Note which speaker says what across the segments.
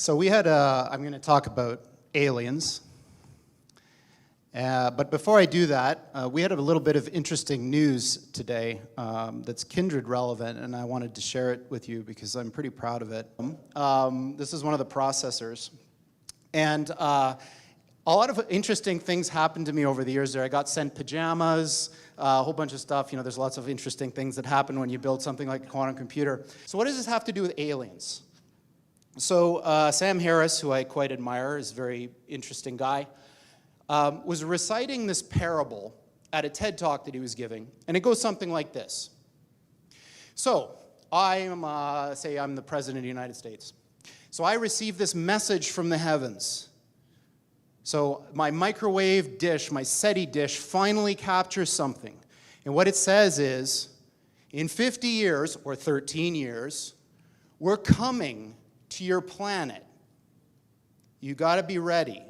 Speaker 1: So I'm going to talk about aliens. But before I do that, we had a little bit of interesting news today that's kindred relevant, and I wanted to share it with you because I'm pretty proud of it. This is one of the processors. And a lot of interesting things happened to me over the years there. I got sent pajamas, a whole bunch of stuff. You know, there's lots of interesting things that happen when you build something like a quantum computer. So what does this have to do with aliens? So Sam Harris, who I quite admire, is a very interesting guy, was reciting this parable at a TED Talk that he was giving, and it goes something like this. So say I'm the President of the United States. So I receive this message from the heavens. So my microwave dish, my SETI dish, finally captures something. And what it says is, in 50 years, or 13 years, we're coming to your planet. You got to be ready.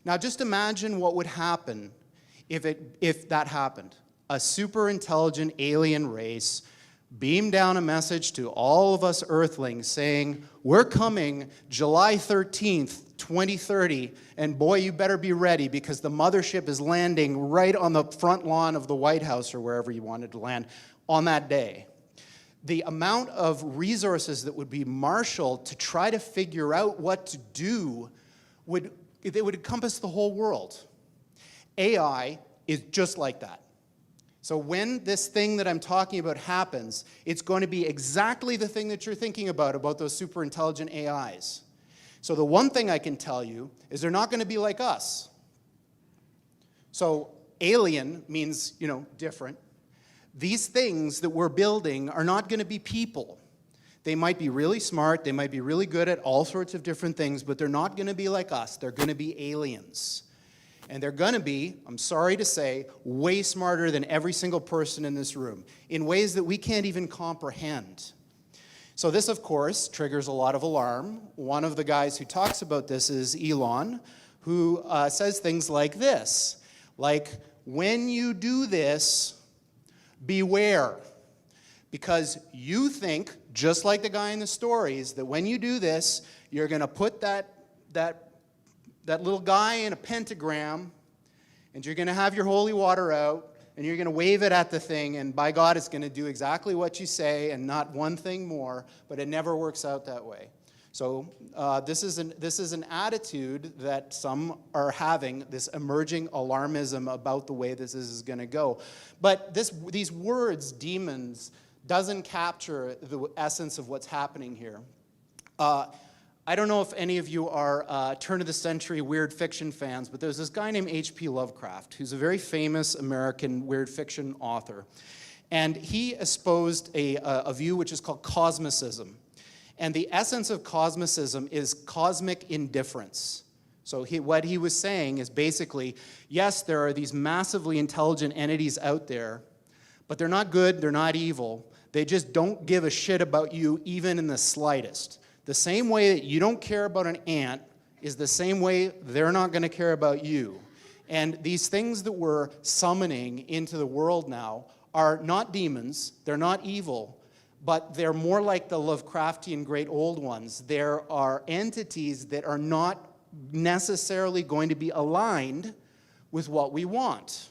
Speaker 1: Now just imagine what would happen if that happened. A super intelligent alien race beamed down a message to all of us Earthlings saying, we're coming July 13th, 2030, and boy, you better be ready because the mothership is landing right on the front lawn of the White House or wherever you wanted to land on that day. The amount of resources that would be marshaled to try to figure out what to do would encompass the whole world. AI is just like that. So when this thing that I'm talking about happens, it's going to be exactly the thing that you're thinking about those super intelligent AIs. So the one thing I can tell you is they're not going to be like us. So alien means, different. These things that we're building are not going to be people. They might be really smart, they might be really good at all sorts of different things, but they're not going to be like us. They're going to be aliens. And they're going to be, I'm sorry to say, way smarter than every single person in this room, in ways that we can't even comprehend. So this, of course, triggers a lot of alarm. One of the guys who talks about this is Elon, who says things like this, like, when you do this, beware, because you think, just like the guy in the stories, that when you do this, you're going to put that little guy in a pentagram, and you're going to have your holy water out, and you're going to wave it at the thing, and by God, it's going to do exactly what you say and not one thing more, but it never works out that way. So this is an attitude that some are having, this emerging alarmism about the way this is going to go. But these words, demons, doesn't capture the essence of what's happening here. I don't know if any of you are turn-of-the-century weird fiction fans, but there's this guy named H.P. Lovecraft, who's a very famous American weird fiction author. And he espoused a view which is called cosmicism. And the essence of cosmicism is cosmic indifference. So what he was saying is basically, yes, there are these massively intelligent entities out there, but they're not good, they're not evil. They just don't give a shit about you even in the slightest. The same way that you don't care about an ant is the same way they're not going to care about you. And these things that we're summoning into the world now are not demons, they're not evil, but they're more like the Lovecraftian great old ones. There are entities that are not necessarily going to be aligned with what we want.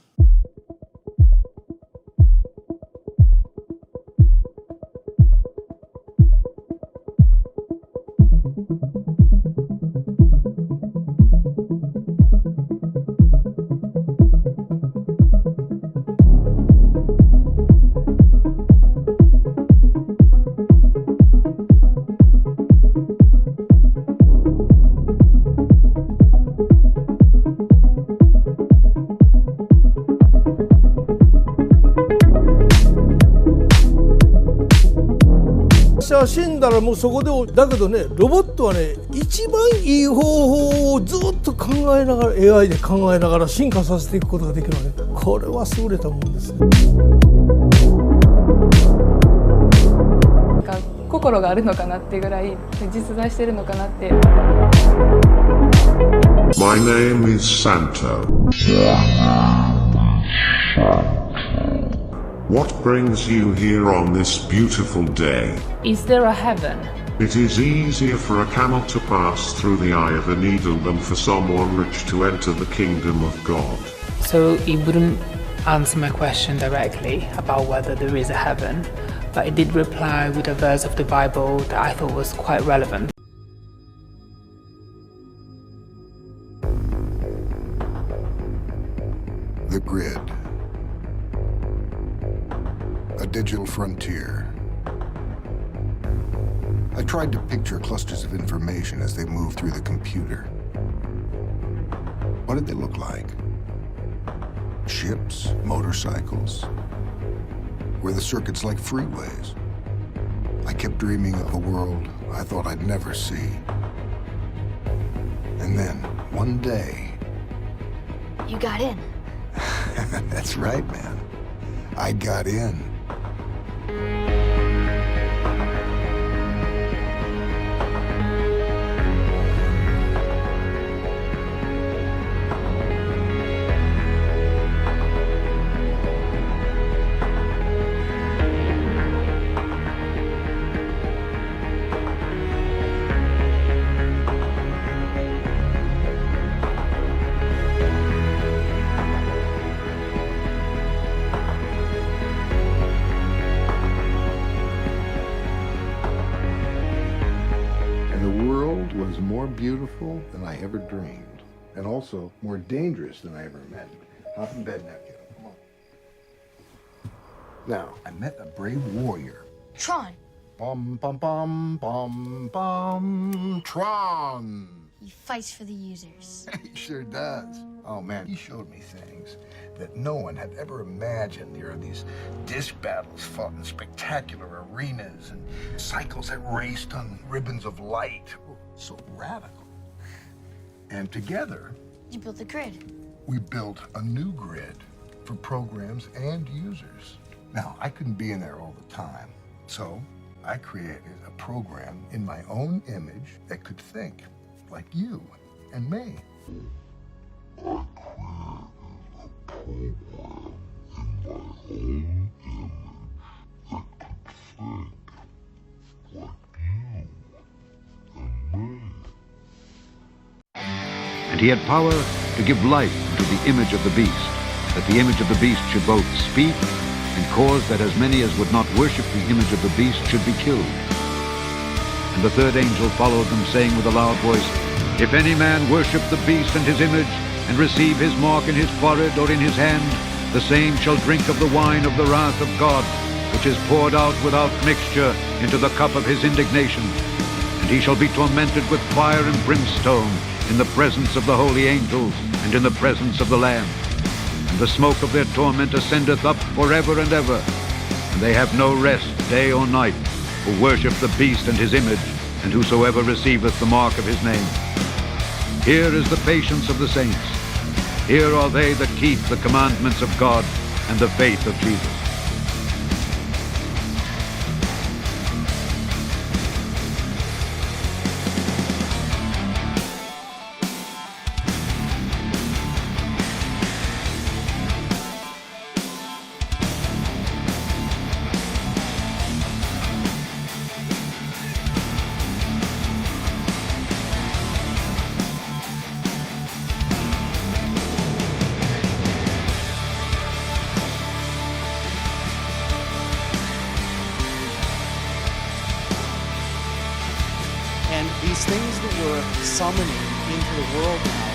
Speaker 2: 死んだらもうそこでだけどね、ロボットはね、一番いい方法をずっと考えながら AI で考えながら進化させていくことができるので、これは優れたもんです。
Speaker 3: 心があるのかなっていうぐらい実在してるのかなって。
Speaker 4: My name is Santo. What brings you here on this beautiful day?
Speaker 3: Is there a heaven?
Speaker 4: It is easier for a camel to pass through the eye of a needle than for someone rich to enter the kingdom of God.
Speaker 5: So he wouldn't answer my question directly about whether there is a heaven, but he did reply with a verse of the Bible that I thought was quite relevant.
Speaker 6: The grid. A digital frontier. I tried to picture clusters of information as they moved through the computer. What did they look like? Ships, motorcycles? Were the circuits like freeways? I kept dreaming of a world I thought I'd never see. And then, one day...
Speaker 7: You got in.
Speaker 6: That's right, man. I got in. Was more beautiful than I ever dreamed, and also more dangerous than I ever imagined. Hop in bed, nephew. Come on. Now, I met a brave warrior.
Speaker 7: Tron.
Speaker 6: Bum, bum, bum, bum, bum. Tron.
Speaker 7: He fights for the users.
Speaker 6: He sure does. Oh, man, he showed me things that no one had ever imagined. There are these disc battles fought in spectacular arenas and cycles that raced on ribbons of light. So radical. And together,
Speaker 7: You built the grid.
Speaker 6: we built a new grid for programs and users. Now, I couldn't be in there all the time, so I created a program in my own image that could think like you and me.
Speaker 8: And he had power to give life to the image of the beast, that the image of the beast should both speak and cause that as many as would not worship the image of the beast should be killed. And the third angel followed them, saying with a loud voice, If any man worship the beast and his image, and receive his mark in his forehead or in his hand, the same shall drink of the wine of the wrath of God, which is poured out without mixture into the cup of his indignation. And he shall be tormented with fire and brimstone in the presence of the holy angels and in the presence of the Lamb. And the smoke of their torment ascendeth up forever and ever. And they have no rest day or night, who worship the beast and his image, and whosoever receiveth the mark of his name. Here is the patience of the saints. Here are they that keep the commandments of God and the faith of Jesus.
Speaker 1: And these things that we're summoning into the world now